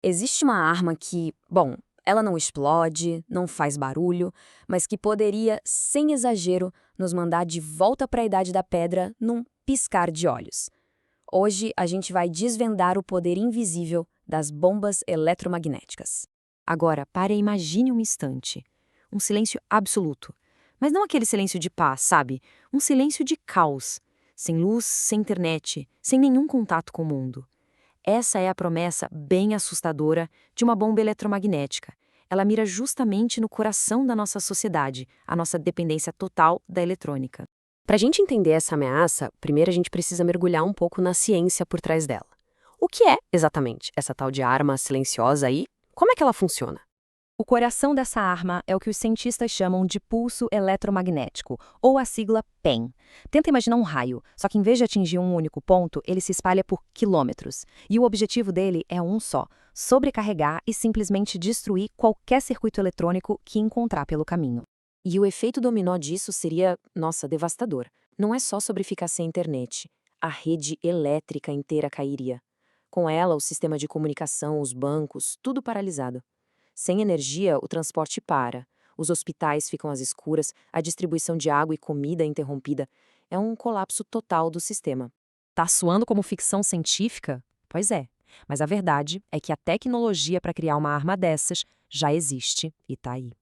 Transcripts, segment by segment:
Existe uma arma que, bom, ela não explode, não faz barulho, mas que poderia, sem exagero, nos mandar de volta para a Idade da Pedra num piscar de olhos. Hoje a gente vai desvendar o poder invisível das bombas eletromagnéticas. Agora, pare e imagine um instante. Um silêncio absoluto. Mas não aquele silêncio de paz, sabe? Um silêncio de caos. Sem luz, sem internet, sem nenhum contato com o mundo. Essa é a promessa bem assustadora de uma bomba eletromagnética. Ela mira justamente no coração da nossa sociedade, a nossa dependência total da eletrônica. Para a gente entender essa ameaça, primeiro a gente precisa mergulhar um pouco na ciência por trás dela. O que é, exatamente, essa tal de arma silenciosa aí? Como é que ela funciona? O coração dessa arma é o que os cientistas chamam de pulso eletromagnético, ou a sigla PEM. Tenta imaginar um raio, só que em vez de atingir um único ponto, ele se espalha por quilômetros. E o objetivo dele é um só: sobrecarregar e simplesmente destruir qualquer circuito eletrônico que encontrar pelo caminho. E o efeito dominó disso seria, nossa, devastador. Não é só sobre ficar sem internet. A rede elétrica inteira cairia. Com ela, o sistema de comunicação, os bancos, tudo paralisado. Sem energia, o transporte para. Os hospitais ficam às escuras, a distribuição de água e comida é interrompida. É um colapso total do sistema. Tá soando como ficção científica? Pois é. Mas a verdade é que a tecnologia para criar uma arma dessas já existe e tá aí.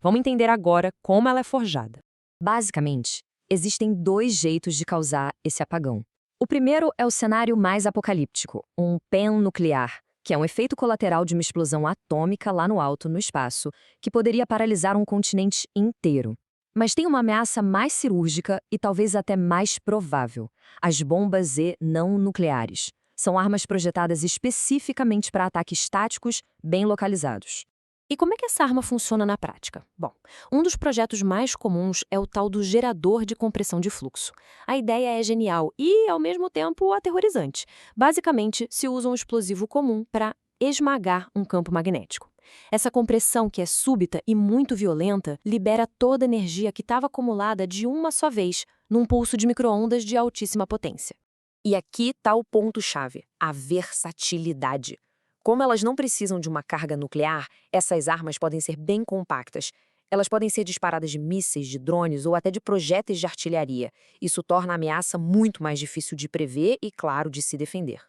Vamos entender agora como ela é forjada. Basicamente, existem dois jeitos de causar esse apagão. O primeiro é o cenário mais apocalíptico, um PEM nuclear, que é um efeito colateral de uma explosão atômica lá no alto, no espaço, que poderia paralisar um continente inteiro. Mas tem uma ameaça mais cirúrgica e talvez até mais provável: as bombas Z não nucleares. São armas projetadas especificamente para ataques táticos bem localizados. E como é que essa arma funciona na prática? Bom, um dos projetos mais comuns é o tal do gerador de compressão de fluxo. A ideia é genial e, ao mesmo tempo, aterrorizante. Basicamente, se usa um explosivo comum para esmagar um campo magnético. Essa compressão, que é súbita e muito violenta, libera toda a energia que estava acumulada de uma só vez, num pulso de micro-ondas de altíssima potência. E aqui está o ponto-chave: a versatilidade. Como elas não precisam de uma carga nuclear, essas armas podem ser bem compactas. Elas podem ser disparadas de mísseis, de drones ou até de projéteis de artilharia. Isso torna a ameaça muito mais difícil de prever e, claro, de se defender.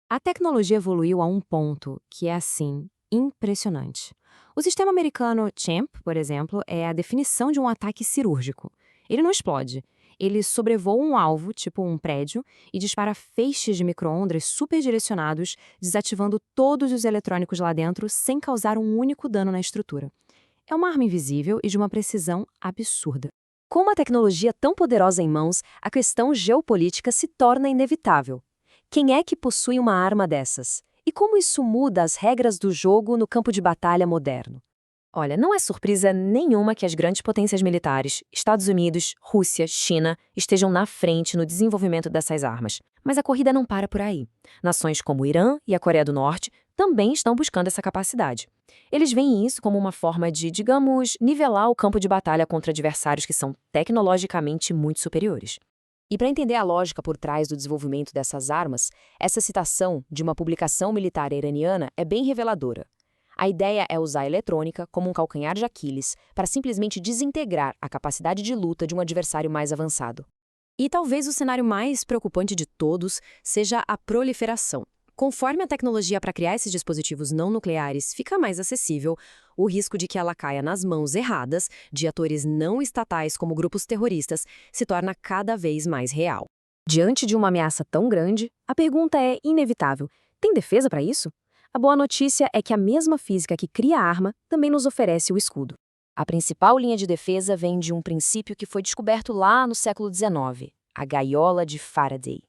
A tecnologia evoluiu a um ponto que é, assim, impressionante. O sistema americano CHAMP, por exemplo, é a definição de um ataque cirúrgico. Ele não explode. Ele sobrevoa um alvo, tipo um prédio, e dispara feixes de micro-ondas superdirecionados, desativando todos os eletrônicos lá dentro sem causar um único dano na estrutura. É uma arma invisível e de uma precisão absurda. Com uma tecnologia tão poderosa em mãos, a questão geopolítica se torna inevitável. Quem é que possui uma arma dessas? E como isso muda as regras do jogo no campo de batalha moderno? Olha, não é surpresa nenhuma que as grandes potências militares, Estados Unidos, Rússia, China, estejam na frente no desenvolvimento dessas armas. Mas a corrida não para por aí. Nações como o Irã e a Coreia do Norte também estão buscando essa capacidade. Eles veem isso como uma forma de, digamos, nivelar o campo de batalha contra adversários que são tecnologicamente muito superiores. E para entender a lógica por trás do desenvolvimento dessas armas, essa citação de uma publicação militar iraniana é bem reveladora. A ideia é usar a eletrônica como um calcanhar de Aquiles para simplesmente desintegrar a capacidade de luta de um adversário mais avançado. E talvez o cenário mais preocupante de todos seja a proliferação. Conforme a tecnologia para criar esses dispositivos não nucleares fica mais acessível, o risco de que ela caia nas mãos erradas, de atores não estatais como grupos terroristas, se torna cada vez mais real. Diante de uma ameaça tão grande, a pergunta é inevitável: tem defesa para isso? A boa notícia é que a mesma física que cria a arma também nos oferece o escudo. A principal linha de defesa vem de um princípio que foi descoberto lá no século XIX, a gaiola de Faraday.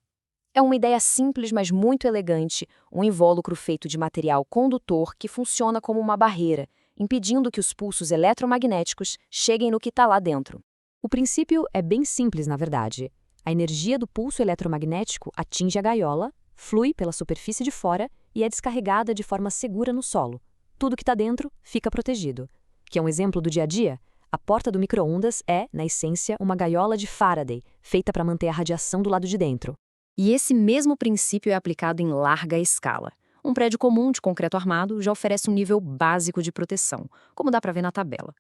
É uma ideia simples, mas muito elegante, um invólucro feito de material condutor que funciona como uma barreira, impedindo que os pulsos eletromagnéticos cheguem no que está lá dentro. O princípio é bem simples, na verdade. A energia do pulso eletromagnético atinge a gaiola, flui pela superfície de fora e é descarregada de forma segura no solo. Tudo que está dentro fica protegido. Que é um exemplo do dia a dia? A porta do micro-ondas é, na essência, uma gaiola de Faraday, feita para manter a radiação do lado de dentro. E esse mesmo princípio é aplicado em larga escala. Um prédio comum de concreto armado já oferece um nível básico de proteção, como dá para ver na tabela.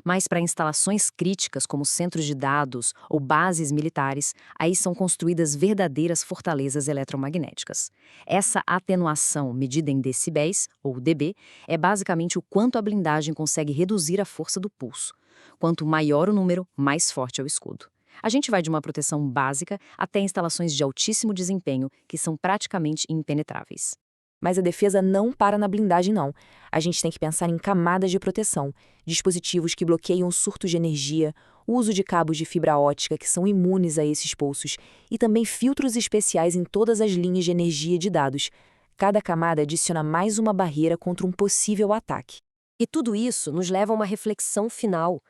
Mas para instalações críticas como centros de dados ou bases militares, aí são construídas verdadeiras fortalezas eletromagnéticas. Essa atenuação, medida em decibéis, ou dB, é basicamente o quanto a blindagem consegue reduzir a força do pulso. Quanto maior o número, mais forte é o escudo. A gente vai de uma proteção básica até instalações de altíssimo desempenho, que são praticamente impenetráveis. Mas a defesa não para na blindagem, não. A gente tem que pensar em camadas de proteção, dispositivos que bloqueiam surtos de energia, o uso de cabos de fibra ótica que são imunes a esses pulsos e também filtros especiais em todas as linhas de energia e de dados. Cada camada adiciona mais uma barreira contra um possível ataque. E tudo isso nos leva a uma reflexão final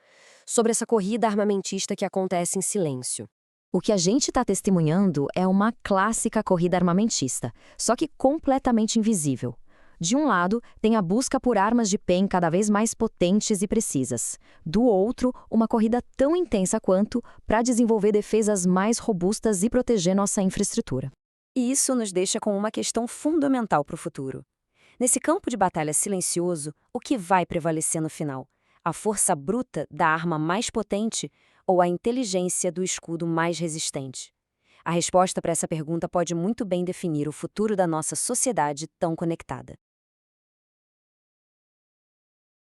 sobre essa corrida armamentista que acontece em silêncio. O que a gente está testemunhando é uma clássica corrida armamentista, só que completamente invisível. De um lado, tem a busca por armas de PEM cada vez mais potentes e precisas. Do outro, uma corrida tão intensa quanto para desenvolver defesas mais robustas e proteger nossa infraestrutura. E isso nos deixa com uma questão fundamental para o futuro. Nesse campo de batalha silencioso, o que vai prevalecer no final? A força bruta da arma mais potente ou a inteligência do escudo mais resistente? A resposta para essa pergunta pode muito bem definir o futuro da nossa sociedade tão conectada.